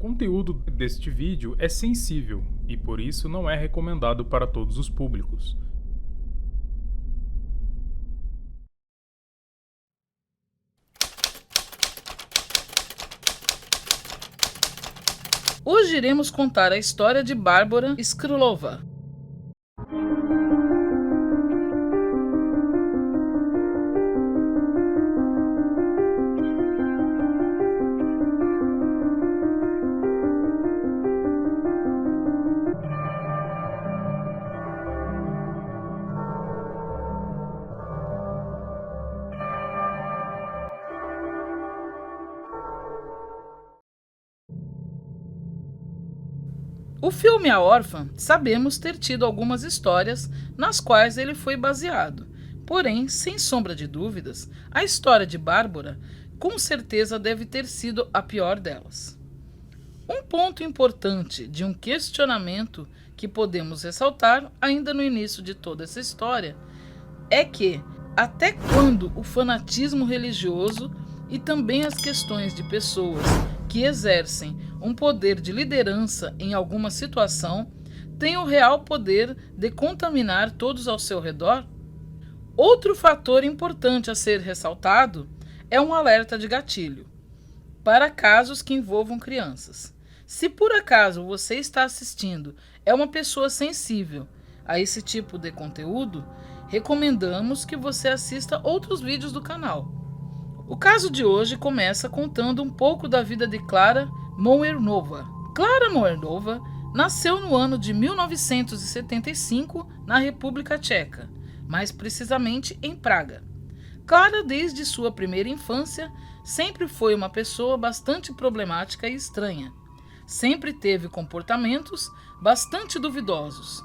conteúdo deste vídeo é sensível e por isso não é recomendado para todos os públicos. Hoje iremos contar a história de Bárbara Skrylova. O filme A Órfã sabemos ter tido algumas histórias nas quais ele foi baseado. Porém, sem sombra de dúvidas, a história de Bárbara com certeza deve ter sido a pior delas. Um ponto importante de um questionamento que podemos ressaltar ainda no início de toda essa história é que até quando o fanatismo religioso e também as questões de pessoas que exercem um poder de liderança em alguma situação têm o real poder de contaminar todos ao seu redor? Outro fator importante a ser ressaltado é um alerta de gatilho para casos que envolvam crianças. Se por acaso você está assistindo é uma pessoa sensível a esse tipo de conteúdo, recomendamos que você assista outros vídeos do canal. O caso de hoje começa contando um pouco da vida de Klara Moernova. Klara Moernova nasceu no ano de 1975 na República Tcheca, mais precisamente em Praga. Klara, desde sua primeira infância, sempre foi uma pessoa bastante problemática e estranha. Sempre teve comportamentos bastante duvidosos.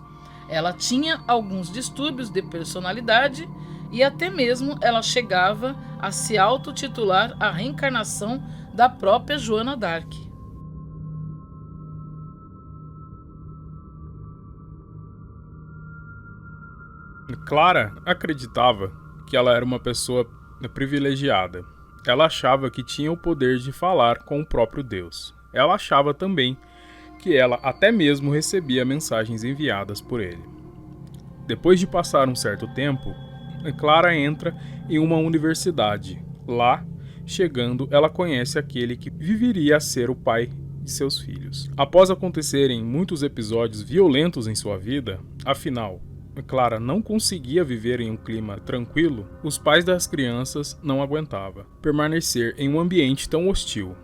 Ela tinha alguns distúrbios de personalidade e até mesmo ela chegava a se autotitular a reencarnação da própria Joana d'Arc. Klara acreditava que ela era uma pessoa privilegiada. Ela achava que tinha o poder de falar com o próprio Deus. Ela achava também que ela até mesmo recebia mensagens enviadas por ele. Depois de passar um certo tempo, Klara entra em uma universidade. Lá, chegando, ela conhece aquele que viveria a ser o pai de seus filhos. Após acontecerem muitos episódios violentos em sua vida, afinal, Klara não conseguia viver em um clima tranquilo, os pais das crianças não aguentavam permanecer em um ambiente tão hostil.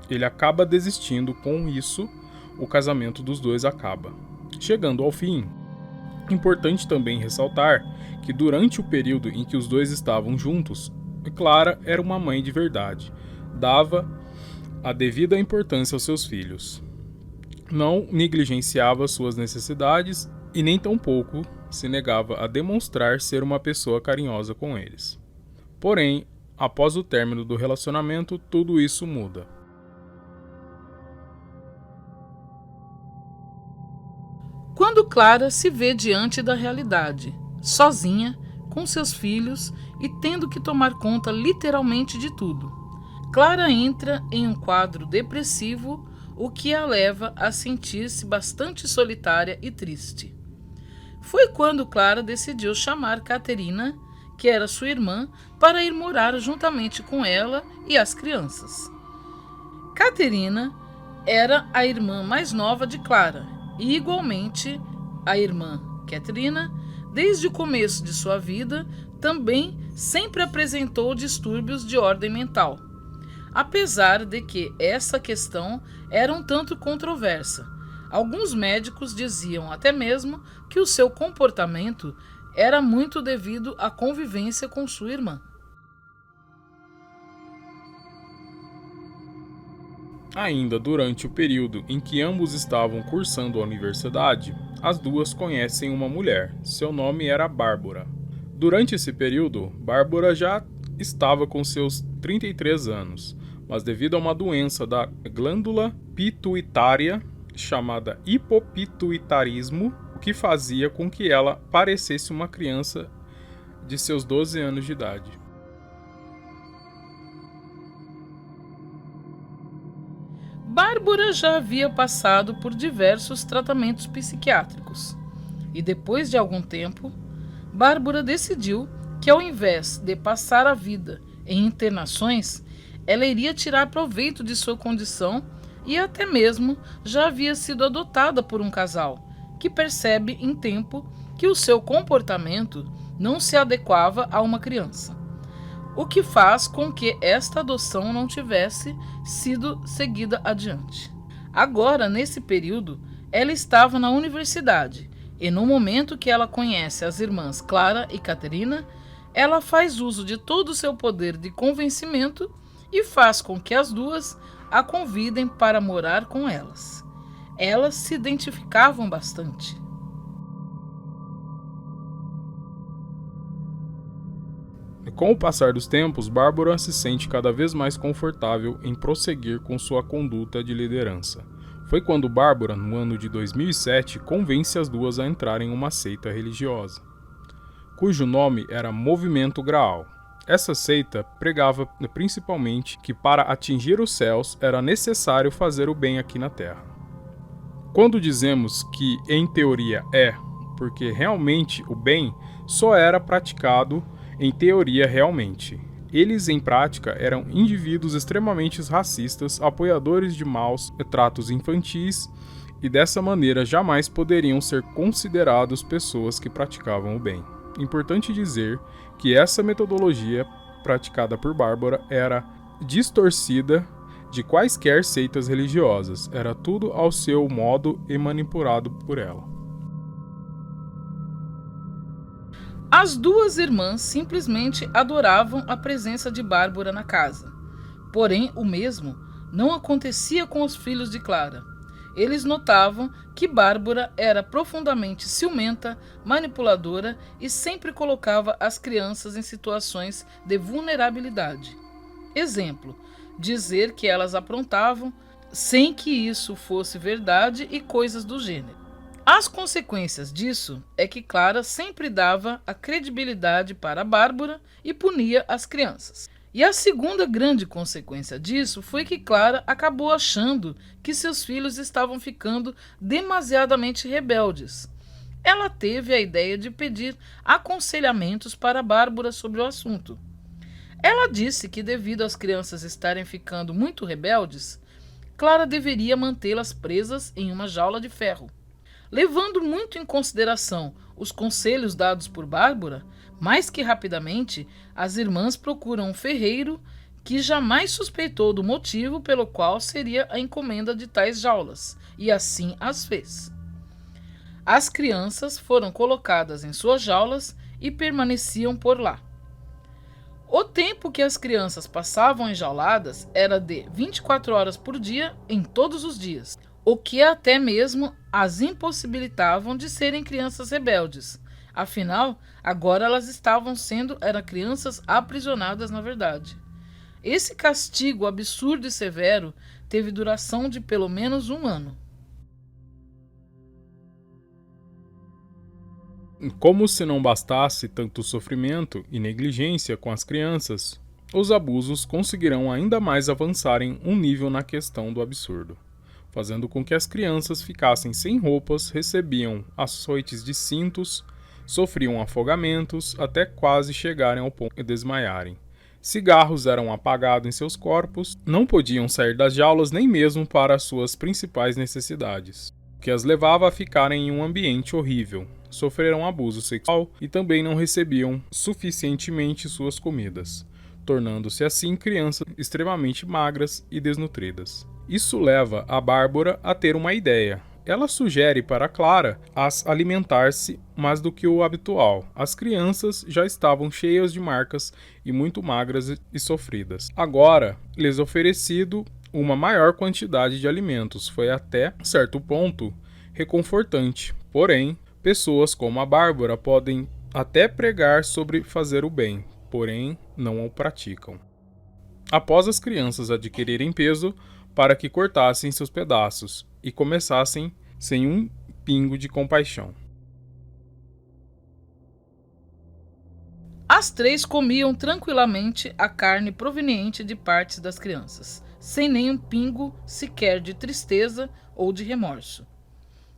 Ele acaba desistindo, com isso, o casamento dos dois acaba, chegando ao fim. Importante também ressaltar que durante o período em que os dois estavam juntos, Klara era uma mãe de verdade, dava a devida importância aos seus filhos. Não negligenciava suas necessidades e nem tampouco se negava a demonstrar ser uma pessoa carinhosa com eles. Porém, após o término do relacionamento, tudo isso muda. Quando Klara se vê diante da realidade, sozinha, com seus filhos e tendo que tomar conta literalmente de tudo, Klara entra em um quadro depressivo, o que a leva a sentir-se bastante solitária e triste. Foi quando Klara decidiu chamar Katerina, que era sua irmã, para ir morar juntamente com ela e as crianças. Katerina era a irmã mais nova de Klara e, igualmente, a irmã Katerina, desde o começo de sua vida, também sempre apresentou distúrbios de ordem mental. Apesar de que essa questão era um tanto controversa, alguns médicos diziam até mesmo que o seu comportamento era muito devido à convivência com sua irmã. Ainda durante o período em que ambos estavam cursando a universidade, as duas conhecem uma mulher. Seu nome era Bárbara. Durante esse período, Bárbara já estava com seus 33 anos, mas devido a uma doença da glândula pituitária chamada hipopituitarismo, o que fazia com que ela parecesse uma criança de seus 12 anos de idade. Bárbara já havia passado por diversos tratamentos psiquiátricos e depois de algum tempo, Bárbara decidiu que ao invés de passar a vida em internações, ela iria tirar proveito de sua condição e até mesmo já havia sido adotada por um casal que percebe em tempo que o seu comportamento não se adequava a uma criança, o que faz com que esta adoção não tivesse sido seguida adiante. Agora, nesse período, ela estava na universidade e no momento que ela conhece as irmãs Clara e Caterina, ela faz uso de todo o seu poder de convencimento e faz com que as duas a convidem para morar com elas. Elas se identificavam bastante. Com o passar dos tempos, Bárbara se sente cada vez mais confortável em prosseguir com sua conduta de liderança. Foi quando Bárbara, no ano de 2007, convence as duas a entrarem em uma seita religiosa, cujo nome era Movimento Graal. Essa seita pregava principalmente que para atingir os céus era necessário fazer o bem aqui na Terra. Quando dizemos que em teoria porque realmente o bem só era praticado em teoria realmente. Eles em prática eram indivíduos extremamente racistas, apoiadores de maus tratos infantis e dessa maneira jamais poderiam ser considerados pessoas que praticavam o bem. Importante dizer que essa metodologia praticada por Bárbara era distorcida de quaisquer seitas religiosas, era tudo ao seu modo e manipulado por ela. As duas irmãs simplesmente adoravam a presença de Bárbara na casa. Porém, o mesmo não acontecia com os filhos de Clara. Eles notavam que Bárbara era profundamente ciumenta, manipuladora e sempre colocava as crianças em situações de vulnerabilidade. Exemplo, dizer que elas aprontavam sem que isso fosse verdade e coisas do gênero. As consequências disso é que Clara sempre dava a credibilidade para Bárbara e punia as crianças. E a segunda grande consequência disso foi que Clara acabou achando que seus filhos estavam ficando demasiadamente rebeldes. Ela teve a ideia de pedir aconselhamentos para Bárbara sobre o assunto. Ela disse que devido às crianças estarem ficando muito rebeldes, Clara deveria mantê-las presas em uma jaula de ferro. Levando muito em consideração os conselhos dados por Bárbara, mais que rapidamente, as irmãs procuram um ferreiro que jamais suspeitou do motivo pelo qual seria a encomenda de tais jaulas, e assim as fez. As crianças foram colocadas em suas jaulas e permaneciam por lá. O tempo que as crianças passavam enjauladas era de 24 horas por dia em todos os dias, o que até mesmo as impossibilitavam de serem crianças rebeldes. Afinal, agora elas estavam eram crianças aprisionadas na verdade. Esse castigo absurdo e severo teve duração de pelo menos 1 ano. Como se não bastasse tanto sofrimento e negligência com as crianças, os abusos conseguirão ainda mais avançarem um nível na questão do absurdo, fazendo com que as crianças ficassem sem roupas, recebiam açoites de cintos, sofriam afogamentos até quase chegarem ao ponto de desmaiarem. Cigarros eram apagados em seus corpos, não podiam sair das jaulas nem mesmo para as suas principais necessidades, o que as levava a ficarem em um ambiente horrível. Sofreram abuso sexual e também não recebiam suficientemente suas comidas, tornando-se assim crianças extremamente magras e desnutridas. Isso leva a Bárbara a ter uma ideia. Ela sugere para Clara as alimentar-se mais do que o habitual. As crianças já estavam cheias de marcas e muito magras e sofridas. Agora, lhes oferecido uma maior quantidade de alimentos. Foi até certo ponto reconfortante. Porém, pessoas como a Bárbara podem até pregar sobre fazer o bem, porém não o praticam. Após as crianças adquirirem peso, para que cortassem seus pedaços e começassem sem um pingo de compaixão. As três comiam tranquilamente a carne proveniente de partes das crianças, sem nenhum pingo sequer de tristeza ou de remorso.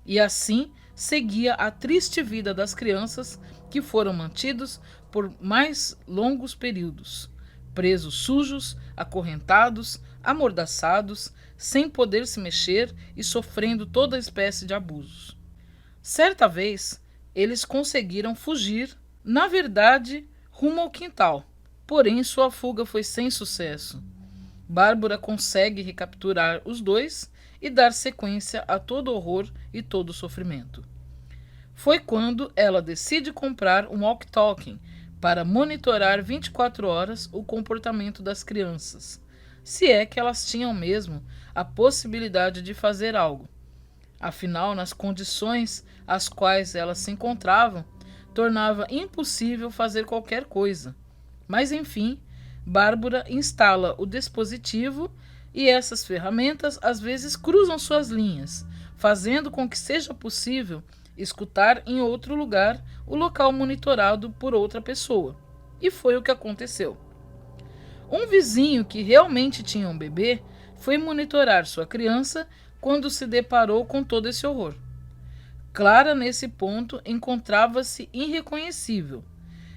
E assim seguia a triste vida das crianças que foram mantidos por mais longos períodos, presos sujos, acorrentados, amordaçados, sem poder se mexer e sofrendo toda espécie de abusos. Certa vez, eles conseguiram fugir, na verdade, rumo ao quintal, porém sua fuga foi sem sucesso. Bárbara consegue recapturar os dois e dar sequência a todo o horror e todo o sofrimento. Foi quando ela decide comprar um walkie-talkie para monitorar 24 horas o comportamento das crianças, se é que elas tinham mesmo a possibilidade de fazer algo. Afinal, nas condições às quais elas se encontravam, tornava impossível fazer qualquer coisa. Mas enfim, Bárbara instala o dispositivo e essas ferramentas às vezes cruzam suas linhas, fazendo com que seja possível escutar em outro lugar o local monitorado por outra pessoa. E foi o que aconteceu. Um vizinho que realmente tinha um bebê foi monitorar sua criança quando se deparou com todo esse horror. Clara, nesse ponto, encontrava-se irreconhecível.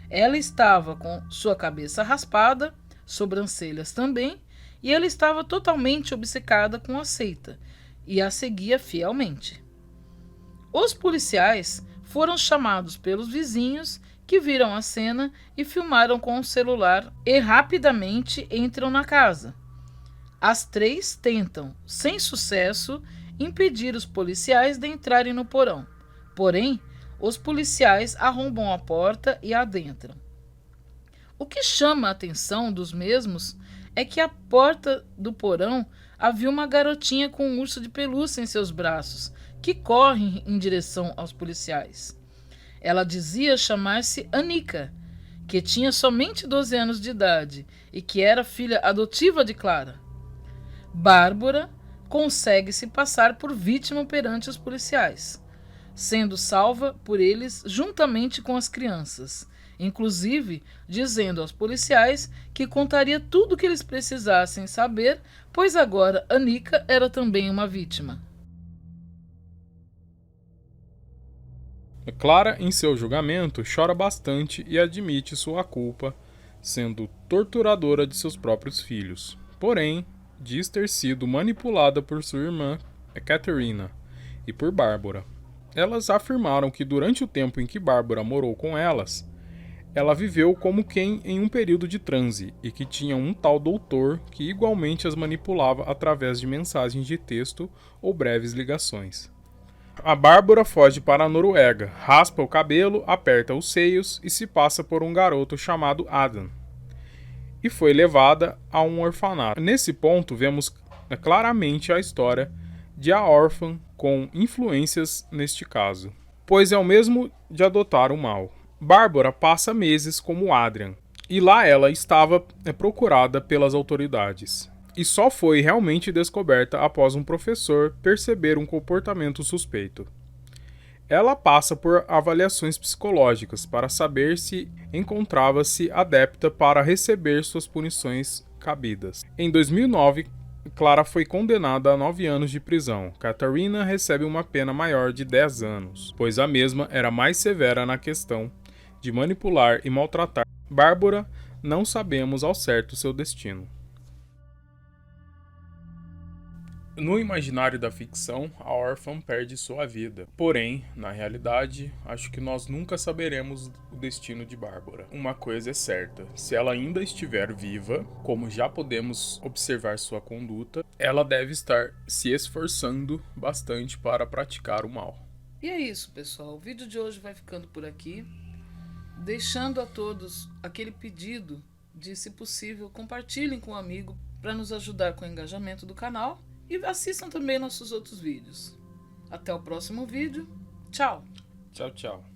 Ela estava com sua cabeça raspada, sobrancelhas também, e ela estava totalmente obcecada com a seita, e a seguia fielmente. Os policiais foram chamados pelos vizinhos, que viram a cena e filmaram com o celular e rapidamente entram na casa. As três tentam, sem sucesso, impedir os policiais de entrarem no porão. Porém, os policiais arrombam a porta e adentram. O que chama a atenção dos mesmos é que à porta do porão havia uma garotinha com um urso de pelúcia em seus braços, que corre em direção aos policiais. Ela dizia chamar-se Anika, que tinha somente 12 anos de idade e que era filha adotiva de Clara. Bárbara consegue se passar por vítima perante os policiais, sendo salva por eles juntamente com as crianças, inclusive dizendo aos policiais que contaria tudo o que eles precisassem saber, pois agora Anika era também uma vítima. Clara, em seu julgamento, chora bastante e admite sua culpa, sendo torturadora de seus próprios filhos. Porém, diz ter sido manipulada por sua irmã, Caterina, e por Bárbara. Elas afirmaram que durante o tempo em que Bárbara morou com elas, ela viveu como quem em um período de transe e que tinha um tal doutor que igualmente as manipulava através de mensagens de texto ou breves ligações. A Bárbara foge para a Noruega, raspa o cabelo, aperta os seios e se passa por um garoto chamado Adam. E foi levada a um orfanato. Nesse ponto, vemos claramente a história de a órfã com influências neste caso, pois é o mesmo de adotar o mal. Bárbara passa meses como Adrian, e lá ela estava procurada pelas autoridades. E só foi realmente descoberta após um professor perceber um comportamento suspeito. Ela passa por avaliações psicológicas para saber se encontrava-se adepta para receber suas punições cabidas. Em 2009, Clara foi condenada a 9 anos de prisão. Catarina recebe uma pena maior de 10 anos, pois a mesma era mais severa na questão de manipular e maltratar. Bárbara, não sabemos ao certo seu destino. No imaginário da ficção, a órfã perde sua vida. Porém, na realidade, acho que nós nunca saberemos o destino de Bárbara. Uma coisa é certa, se ela ainda estiver viva, como já podemos observar sua conduta, ela deve estar se esforçando bastante para praticar o mal. E é isso, pessoal. O vídeo de hoje vai ficando por aqui, deixando a todos aquele pedido de, se possível, compartilhem com um amigo para nos ajudar com o engajamento do canal. E assistam também nossos outros vídeos. Até o próximo vídeo. Tchau! Tchau, tchau.